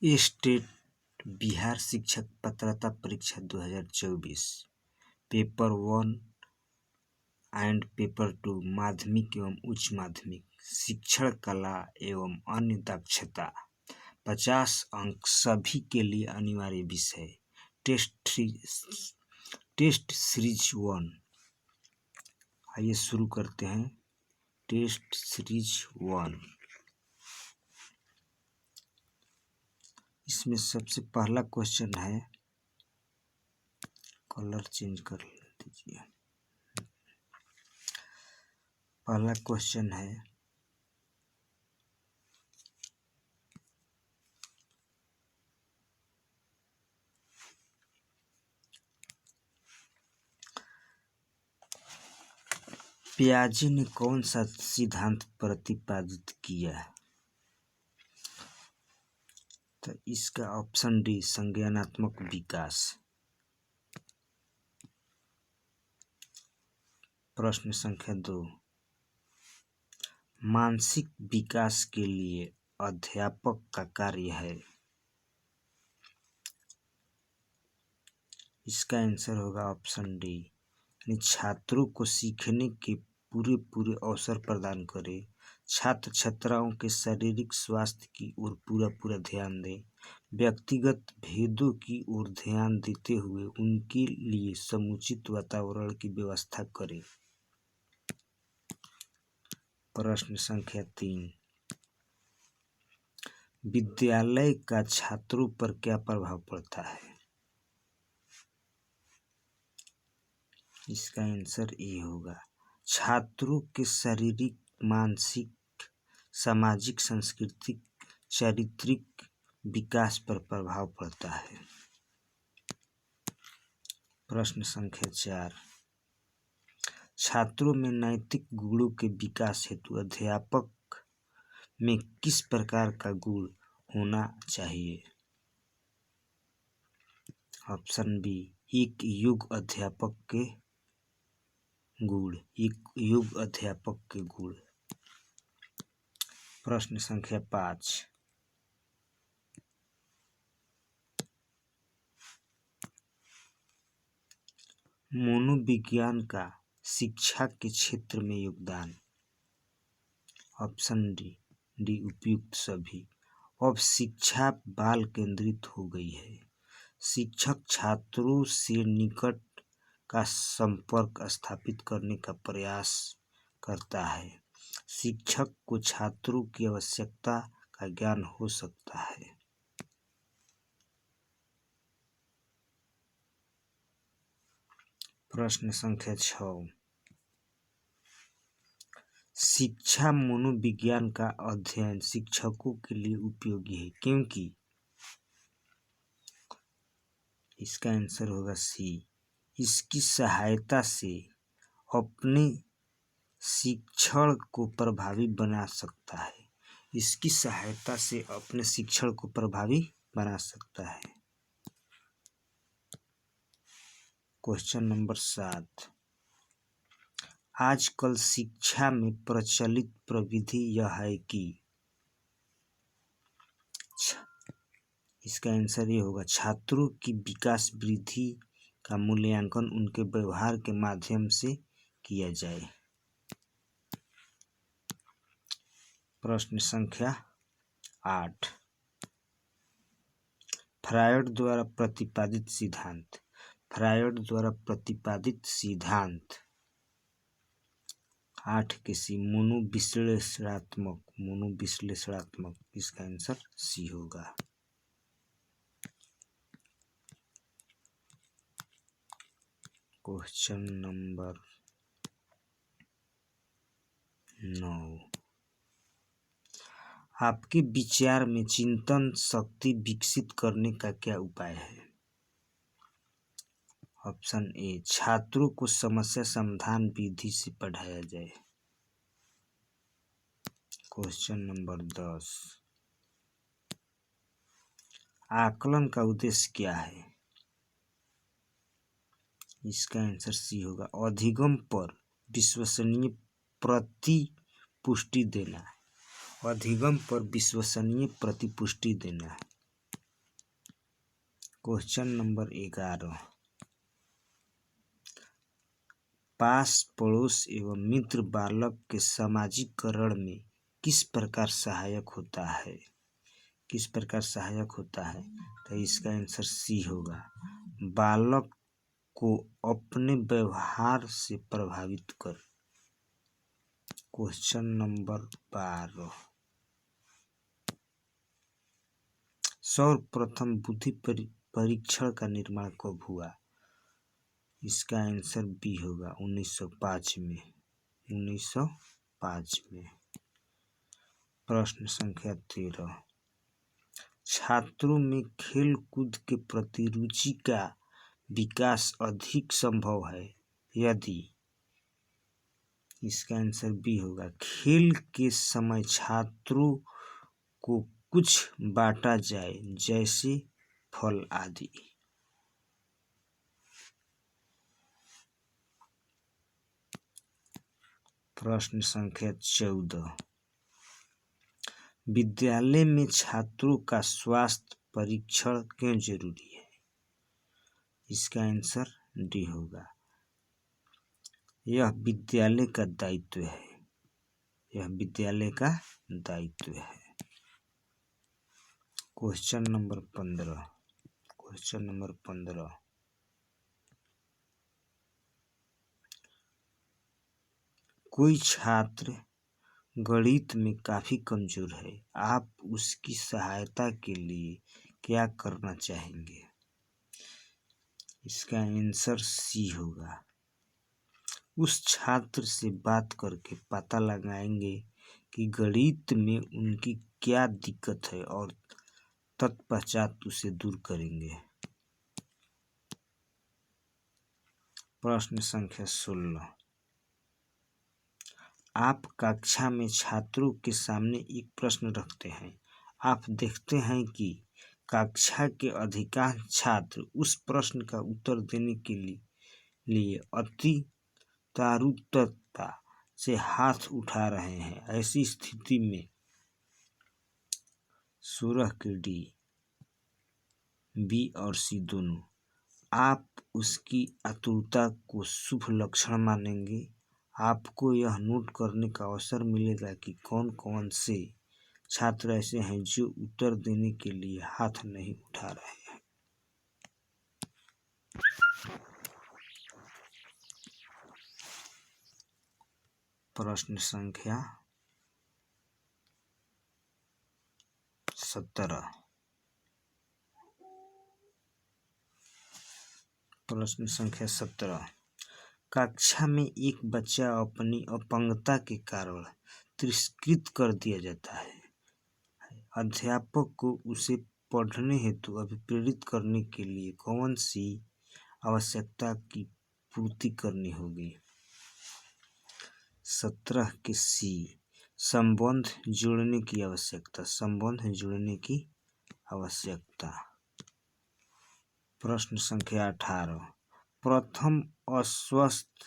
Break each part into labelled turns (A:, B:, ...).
A: State Bihar शिक्षक पात्रता परीक्षा 2024 पेपर 1 एंड पेपर 2 माध्यमिक एवं उच्च माध्यमिक शिक्षण कला एवं अन्य दक्षता 50 अंक सभी के लिए अनिवार्य विषय टेस्ट सीरीज 1। आइए शुरू करते हैं टेस्ट सीरीज 1। इसमें सबसे पहला क्वेश्चन है, कलर चेंज कर दीजिए। पहला क्वेश्चन है, पियाजे ने कौन सा सिद्धांत प्रतिपादित किया? तो इसका ऑप्शन डी संज्ञानात्मक विकास। प्रश्न संख्या 2, मानसिक विकास के लिए अध्यापक का कार्य है। इसका आंसर होगा ऑप्शन डी, यानी छात्रों को सीखने के पूरे अवसर प्रदान करे, छात्र छात्राओं के शारीरिक स्वास्थ्य की ओर पूरा ध्यान दें, व्यक्तिगत भेदों की ओर ध्यान देते हुए उनके लिए समुचित वातावरण की व्यवस्था करें। प्रश्न संख्या 3, विद्यालय का छात्रों पर क्या प्रभाव पड़ता है? इसका आंसर ए होगा, छात्रों के शारीरिक, मानसिक, सामाजिक, सांस्कृतिक, चारित्रिक विकास पर प्रभाव पड़ता है। प्रश्न संख्या 4, छात्रों में नैतिक गुणों के विकास हेतु अध्यापक में किस प्रकार का गुण होना चाहिए? ऑप्शन बी, एक योग्य अध्यापक के गुण, एक योग्य अध्यापक के गुण। प्रश्न संख्या 5, मनोविज्ञान का शिक्षा के क्षेत्र में योगदान। ऑप्शन डी उपयुक्त सभी। अब शिक्षा बाल केंद्रित हो गई है। शिक्षक छात्रों से निकट का संपर्क स्थापित करने का प्रयास करता है। शिक्षक को छात्रों की आवश्यकता का ज्ञान हो सकता है। प्रश्न संख्या 6, शिक्षा मनोविज्ञान का अध्ययन शिक्षकों के लिए उपयोगी है क्योंकि? इसका आंसर होगा सी, इसकी सहायता से अपने शिक्षण को प्रभावी बना सकता है। इसकी सहायता से अपने शिक्षण को प्रभावी बना सकता है। क्वेश्चन नंबर 7, आजकल शिक्षा में प्रचलित प्रविधि यह है कि? इसका आंसर ये होगा, छात्रों की विकास वृद्धि का मूल्यांकन उनके व्यवहार के माध्यम से किया जाए। प्रश्न संख्या 8, फ्रायड द्वारा प्रतिपादित सिद्धांत। फ्रायड द्वारा प्रतिपादित सिद्धांत 8 के सी, मनोविश्लेषणात्मक। इसका आंसर सी होगा। क्वेश्चन नंबर 9, आपके विचार में चिंतन शक्ति विकसित करने का क्या उपाय है? ऑप्शन ए, छात्रों को समस्या समाधान विधि से पढ़ाया जाए। क्वेश्चन नंबर 10, आकलन का उद्देश्य क्या है? इसका आंसर सी होगा, अधिगम पर विश्वसनीय प्रतिपुष्टि देना। अधिगम पर विश्वसनीय प्रतिपुष्टि देना। क्वेश्चन नंबर 11, पास पड़ोस एवं मित्र बालक के सामाजिकरण में किस प्रकार सहायक होता है? किस प्रकार सहायक होता है? तो इसका आंसर सी होगा, बालक को अपने व्यवहार से प्रभावित कर। क्वेश्चन नंबर 12, सर्वप्रथम बुद्धि परीक्षण का निर्माण कब हुआ? इसका आंसर बी होगा 1905 में। 1905 में। प्रश्न संख्या 13, छात्रों में खेल कूद के प्रति रुचि का विकास अधिक संभव है यदि? इसका आंसर बी होगा, खेल के समय छात्रों को कुछ बांटा जाए, जैसे फल आदि। प्रश्न संख्या 14, विद्यालय में छात्रों का स्वास्थ्य परीक्षण क्यों जरूरी है? इसका आंसर डी होगा, यह विद्यालय का दायित्व है। यह विद्यालय का दायित्व है। क्वेश्चन नंबर 15, क्वेश्चन नंबर 15, कोई छात्र गणित में काफी कमजोर है, आप उसकी सहायता के लिए क्या करना चाहेंगे? इसका आंसर सी होगा, उस छात्र से बात करके पता लगाएंगे कि गणित में उनकी क्या दिक्कत है और तत्पश्चात उसे दूर करेंगे। प्रश्न संख्या 16, आप कक्षा में छात्रों के सामने एक प्रश्न रखते हैं। आप देखते हैं कि कक्षा के अधिकांश छात्र उस प्रश्न का उत्तर देने के लिए अति तारुतता से हाथ उठा रहे हैं। ऐसी स्थिति में 16 के डी, बी और सी दोनों, आप उसकी आतुरता को शुभ लक्षण मानेंगे। आपको यह नोट करने का अवसर मिलेगा कि कौन कौन से छात्र ऐसे हैं जो उत्तर देने के लिए हाथ नहीं उठा रहे हैं। प्रश्न संख्या 17, प्रश्न संख्या 17, कक्षा में एक बच्चा अपनी अपंगता के कारण तिरस्कृत कर दिया जाता है। अध्यापक को उसे पढ़ने हेतु अभिप्रेरित करने के लिए कौन सी आवश्यकता की पूर्ति करनी होगी? 17 के सी, संबंध जोड़ने की आवश्यकता। संबंध जोड़ने की आवश्यकता। प्रश्न संख्या 18, प्रथम अस्वस्थ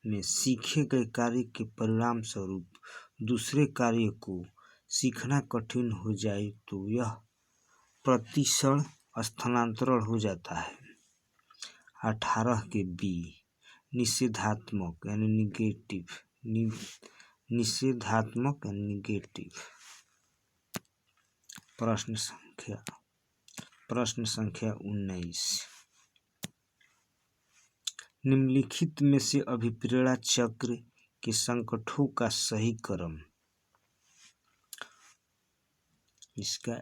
A: में सीखे गए कार्य के परिणाम स्वरूप दूसरे कार्य को सीखना कठिन हो जाए तो यह प्रतिक्षण स्थानांतरण हो जाता है। 18 के बी, निषेधात्मक यानी निगेटिव। निषेधात्मक यानी निगेटिव। प्रश्न संख्या 19, निम्नलिखित में से अभिप्रेरणा चक्र के संकटों का सही क्रम। इसका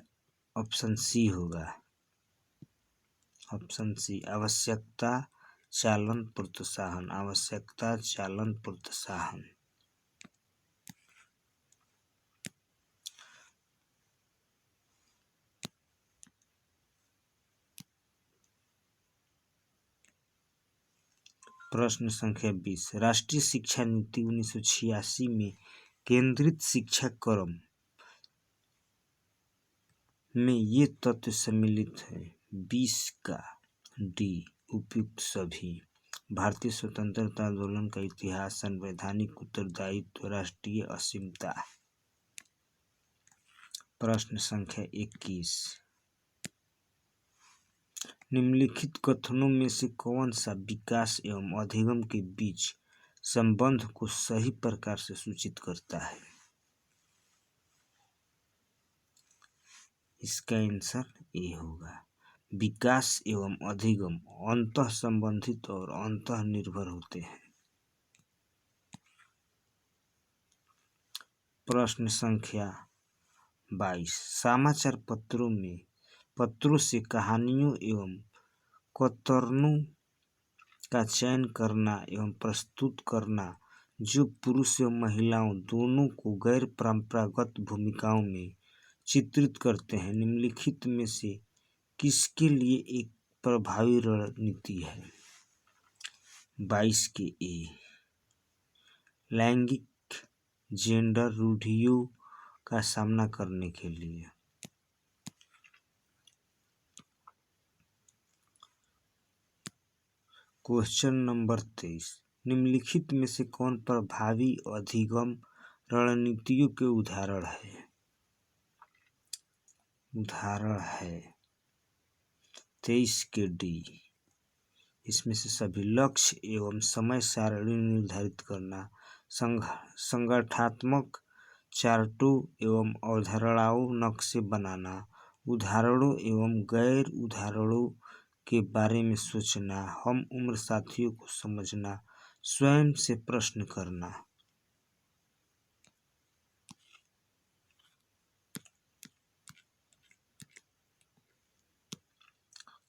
A: ऑप्शन सी होगा, ऑप्शन सी, आवश्यकता चालन प्रोत्साहन। आवश्यकता चालन प्रोत्साहन। प्रश्न संख्या 20, राष्ट्रीय शिक्षा नीति 1986 में केंद्रित शिक्षा क्रम में ये तथ्य सम्मिलित है। 20 का डी, उपयुक्त सभी। भारतीय स्वतंत्रता आंदोलन का इतिहास, संवैधानिक उत्तरदायित्व, राष्ट्रीय असीमता। प्रश्न संख्या 21, निम्नलिखित कथनों में से कौन सा विकास एवं अधिगम के बीच संबंध को सही प्रकार से सूचित करता है? इसका आंसर ए होगा। विकास एवं अधिगम अंतः संबंधित और अंतः निर्भर होते हैं। प्रश्न संख्या 22। समाचार पत्रों से कहानियों एवं कतरनों का चयन करना एवं प्रस्तुत करना जो पुरुष एवं महिलाओं दोनों को गैर परंपरागत भूमिकाओं में चित्रित करते हैं, निम्नलिखित में से किसके लिए एक प्रभावी रणनीति है? 22 के ए, लैंगिक जेंडर रूढ़ियों का सामना करने के लिए। Question number 23। निम्नलिखित में से कौन प्रभावी अधिगम रणनीतियों के उदाहरण है? 23 के डी। इसमें से सभी लक्ष्य एवं समय सारणी निर्धारित करना, संगठनात्मक चार्टों एवं अवधारणाओं नक्शे बनाना, उदाहरणों एवं गैर उदाहरणों के बारे में सोचना, हम उम्र साथियों को समझना, स्वयं से प्रश्न करना।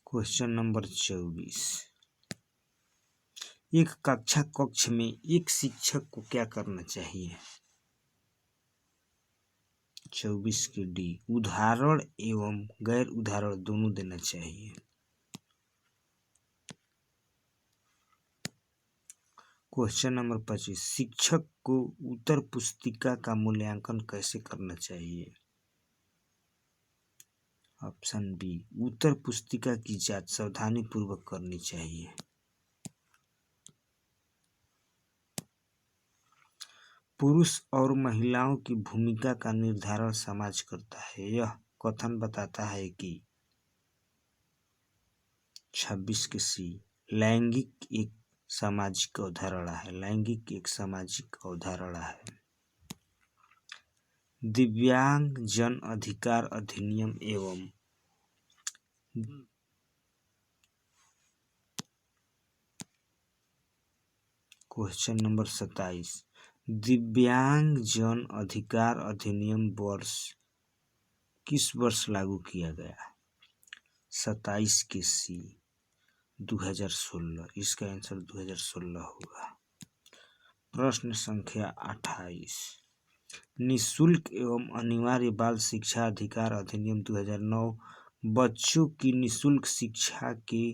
A: Question number 24। एक कक्षा कक्ष में एक शिक्षक को क्या करना चाहिए? 24 के डी, उदाहरण एवं गैर उदाहरण दोनों देना चाहिए। Question number 25। शिक्षक को उत्तर पुस्तिका का मूल्यांकन कैसे करना चाहिए? ऑप्शन बी, उत्तर पुस्तिका की जांच सावधानी पूर्वक करनी चाहिए। पुरुष और महिलाओं की भूमिका का निर्धारण समाज करता है, यह कथन बताता है कि 26 के सी, लैंगिक एक सामाजिक अवधारणा है। लैंगिक एक सामाजिक अवधारणा है। दिव्यांग जन अधिकार अधिनियम एवं क्वेश्चन नंबर 27। दिव्यांग जन अधिकार अधिनियम किस वर्ष लागू किया गया? 27 के सी, 2016। इसका आंसर 2016 होगा। प्रश्न संख्या 28। निःशुल्क एवं अनिवार्य बाल शिक्षा अधिकार अधिनियम 2009 बच्चों की निःशुल्क शिक्षा के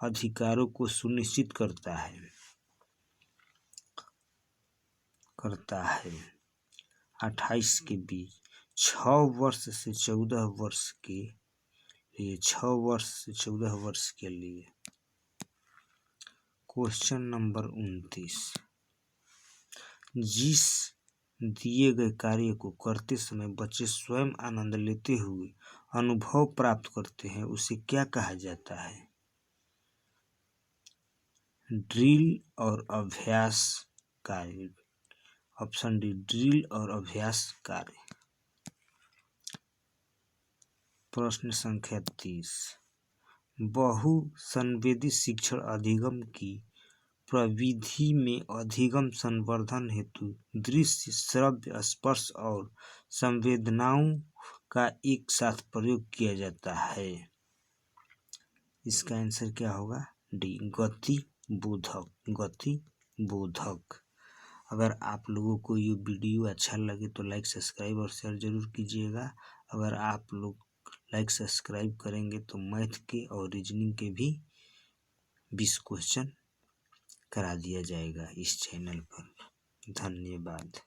A: अधिकारों को सुनिश्चित करता है। 28 के बीच 6 वर्ष से 14 वर्ष के लिए 6 वर्ष से 14 वर्ष के लिए। Question number 29। जिस दिए गए कार्य को करते समय बच्चे स्वयं आनंद लेते हुए अनुभव प्राप्त करते हैं उसे क्या कहा जाता है? ड्रिल और अभ्यास कार्य। ऑप्शन डी, ड्रिल और अभ्यास कार्य। प्रश्न संख्या 30। बहुसंवेदी शिक्षण अधिगम की प्रविधि में अधिगम संवर्धन हेतु दृश्य, श्रव्य, स्पर्श और संवेदनाओं का एक साथ प्रयोग किया जाता है। इसका आंसर क्या होगा? डी, गति बोधक। अगर आप लोगों को ये वीडियो अच्छा लगे तो लाइक, सब्सक्राइब और शेयर जरूर कीजिएगा। अगर आप लोग लाइक सब्सक्राइब करेंगे तो मैथ के और रीजनिंग के भी 20 क्वेश्चन करा दिया जाएगा इस चैनल पर। धन्यवाद।